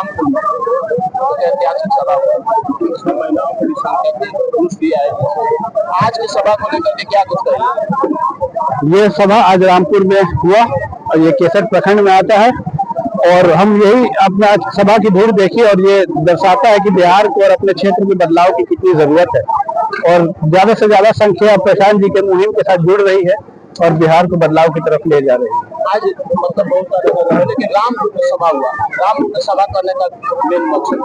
रामपुर में ऐतिहासिक सभा उसमें महिलाओं की संख्या में घूस दिया है। आज की सभा को लेकर के क्या कुछ कहेंगे? ये सभा आज रामपुर में हुआ और ये केसर प्रखंड में आता है और हम यही अपना सभा की भीड़ देखी और ये दर्शाता है कि बिहार को और अपने क्षेत्र में बदलाव की कितनी जरूरत है और ज्यादा से ज्यादा संख्या प्रशांत जी के मुहिम के साथ जुड़ रही है और बिहार को बदलाव की तरफ ले जा रही है। आज मतलब बहुत सारे लोग हैं, लेकिन रामपुर में सभा हुआ, रामपुर में सभा करने का मेन मकसद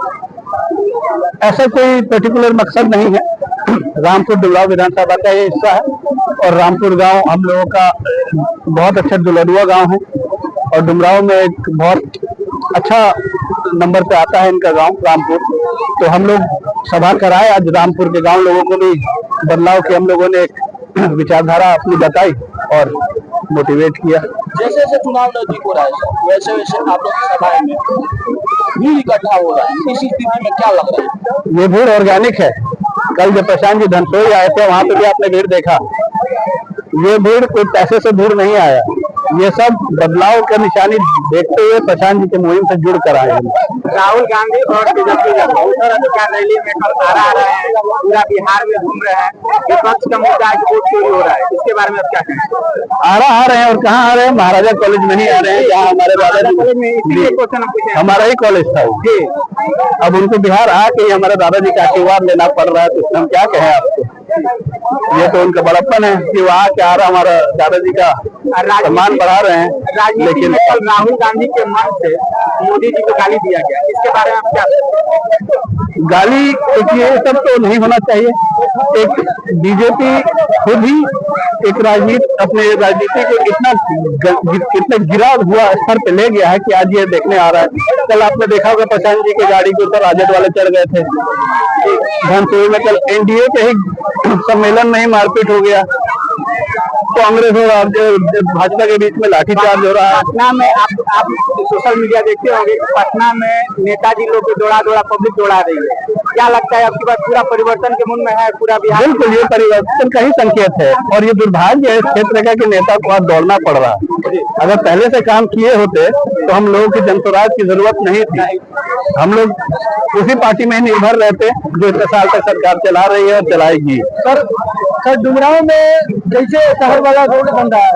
ऐसा कोई पर्टिकुलर मकसद नहीं है। रामपुर डुमरांव विधानसभा का ये हिस्सा है और रामपुर गांव हम लोगों का बहुत अच्छा दुलड़ुआ गांव है और डुमरांव में एक बहुत अच्छा नंबर पे आता है इनका गांव रामपुर। तो हम लोग सभा कराए आज रामपुर के गांव लोगों को भी बदलाव की हम लोगों ने एक विचारधारा अपनी बताई और मोटिवेट किया। जैसे जैसे चुनाव नजदीक हो रहा है वैसे वैसे आप लोग की सभाएं में भीड़ इकट्ठा हो रहा है, इस स्थिति में क्या लग रहा है? ये भीड़ ऑर्गेनिक है। कल जब प्रशांत जी धनसोई आए थे वहां पे भी आपने भीड़ देखा। ये भीड़ कोई पैसे से भीड़ नहीं आया, ये सब बदलाव का निशानी देखते हुए प्रशांत जी के मुहिम से जुड़ कर आए हैं। राहुल गांधी और तेजस्वी यादव रैली में कल आ रहे हैं, पूरा बिहार में घूम रहे हैं। विपक्ष का मुद्दा है कि वोट चोरी हो रहा है, इसके बारे में आप क्या कहें? आ रहे हैं और कहाँ आ रहे हैं? महाराजा कॉलेज में ही आ रहे हैं, जहाँ हमारे दादाजी हमारा ही कॉलेज था जी। अब उनको बिहार आके हमारे दादाजी का आशीर्वाद लेना पड़ रहा है, तो हम क्या कहें आपको? ये तो उनका बड़प्पन है कि वो आके आ रहा हमारा दादाजी का सम्मान बढ़ा रहे हैं। लेकिन कल राहुल गांधी के मन से मोदी जी को गाली दिया गया, इसके बारे में आप क्या? गाली ये सब तो नहीं होना चाहिए। एक बीजेपी खुद ही एक अपने राजनीति को इतना गिरा हुआ स्तर पे ले गया है कि आज ये देखने आ रहा है। कल आपने देखा होगा प्रशांत जी की गाड़ी के ऊपर राजद वाले चढ़ गए थे धनसोई में। कल एनडीए के ही सम्मेलन में ही मारपीट हो गया, कांग्रेस और भाजपा के बीच में लाठीचार्ज हो रहा है। पटना में आप सोशल मीडिया देखते होंगे, पटना में नेताजी लोग को दौड़ा पब्लिक दौड़ा रही है। क्या लगता है आपकी बात पूरा परिवर्तन के मुन में है पूरा बिहार? बिल्कुल, ये परिवर्तन का ही संकेत है और ये दुर्भाग्य है इस क्षेत्र का कि नेता को आज दौड़ना पड़ रहा है। अगर पहले से काम किए होते तो हम लोगों की जनस्वराज की जरूरत नहीं थी। हम लोग उसी पार्टी में निर्भर रहते जो इतने साल तक सरकार चला रही है और चलाएगी। सर डुमरांव में जैसे शहर वाला रोड बन रहा है,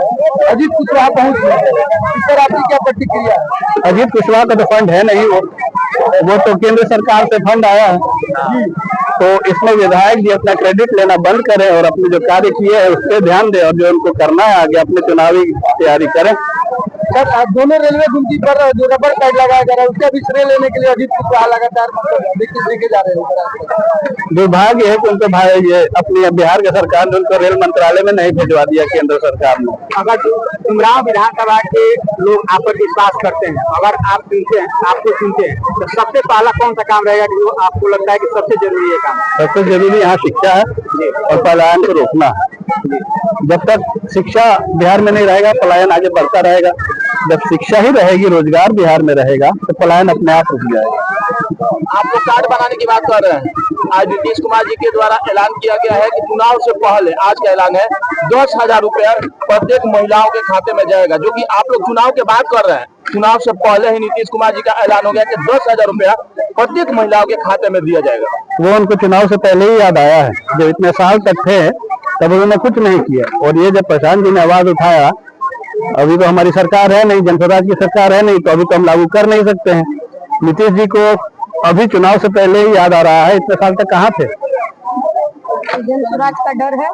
अजीत कुशवाहा पहुंच गए, इस पर आपकी क्या प्रतिक्रिया है? अजीत कुशवाहा का तो फंड है नहीं, वो तो केंद्र सरकार से फंड आया है। तो इसमें विधायक जी अपना क्रेडिट लेना बंद करें और अपने जो कार्य किए हैं उस पर ध्यान दें और जो उनको करना है आगे अपने चुनावी तैयारी करें। सर आप दोनों रेलवे गुमटी पर जो रबर पैड लगाया जा रहा है उसका भी श्रेय लेने के लिए अजीत कुशवाहा लगातार देखे जा रहे हैं। दुर्भाग्य है कि उनको भाई ये अपनी बिहार की सरकार ने उनको रेल मंत्रालय में नहीं भिजवा दिया केंद्र सरकार ने। अगर डुमरांव विधानसभा के लोग आप पर विश्वास करते हैं, अगर आप सुनते हैं, आपको सुनते हैं, तो सबसे पहला कौन सा काम रहेगा जो आपको लगता है कि सबसे जरूरी है काम? सबसे जरूरी यहाँ शिक्षा है और पलायन को रोकना है। जब तक शिक्षा बिहार में नहीं रहेगा पलायन आगे बढ़ता रहेगा। जब शिक्षा ही रहेगी, रोजगार बिहार में रहेगा तो पलायन अपने आप रुक जाएगा। आप लोग कार्ड बनाने की बात कर रहे हैं। आज नीतीश कुमार जी के द्वारा ऐलान किया गया है कि चुनाव से पहले, आज का ऐलान है, 10,000 रुपया प्रत्येक महिलाओं के खाते में जाएगा, जो कि आप लोग चुनाव के बाद कर रहे हैं। चुनाव से पहले ही नीतीश कुमार जी का ऐलान हो गया कि 10,000 रुपया प्रत्येक महिलाओं के खाते में दिया जाएगा। वो उनको चुनाव से पहले ही याद आया है। जब इतने साल तक थे तब उन्होंने कुछ नहीं किया और ये जब प्रशांत जी ने आवाज उठाया, अभी तो हमारी सरकार है नहीं, जनस्वराज की सरकार है नहीं, तो अभी तो हम लागू कर नहीं सकते हैं। नीतीश जी को अभी चुनाव से पहले ही याद आ रहा है, इतने साल तक कहाँ थे? जनस्वराज का डर है,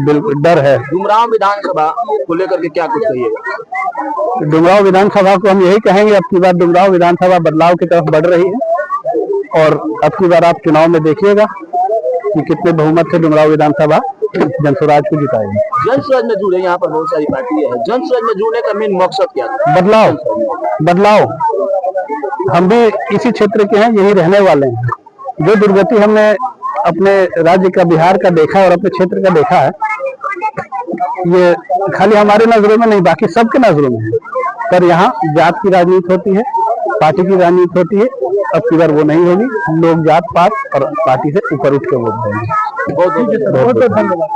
बिल्कुल डर है। डुमरांव विधानसभा को लेकर के क्या कुछ कहिएगा? डुमरांव विधानसभा को हम यही कहेंगे, अब की बार डुमरांव विधानसभा बदलाव की तरफ बढ़ रही है और अब की बार आप चुनाव में देखिएगा कि कितने बहुमत से डुमरांव विधानसभा जनस्वराज को जिताएगी। जनस्वराज में जुड़े, यहाँ पर बहुत सारी पार्टी है, जनस्वराज में जुड़ने का मेन मकसद क्या है? बदलाव। हम भी इसी क्षेत्र के हैं, यही रहने वाले हैं। जो दुर्गति हमने अपने राज्य का, बिहार का देखा और अपने क्षेत्र का देखा है, ये खाली हमारे नजरों में नहीं, बाकी सबके नजरों में है। पर यहाँ जात की राजनीति होती है, पार्टी की राजनीति होती है। अब की बार वो नहीं होगी। लोग जात पात और पार्टी से ऊपर उठ के वोट देंगे। बहुत बहुत धन्यवाद।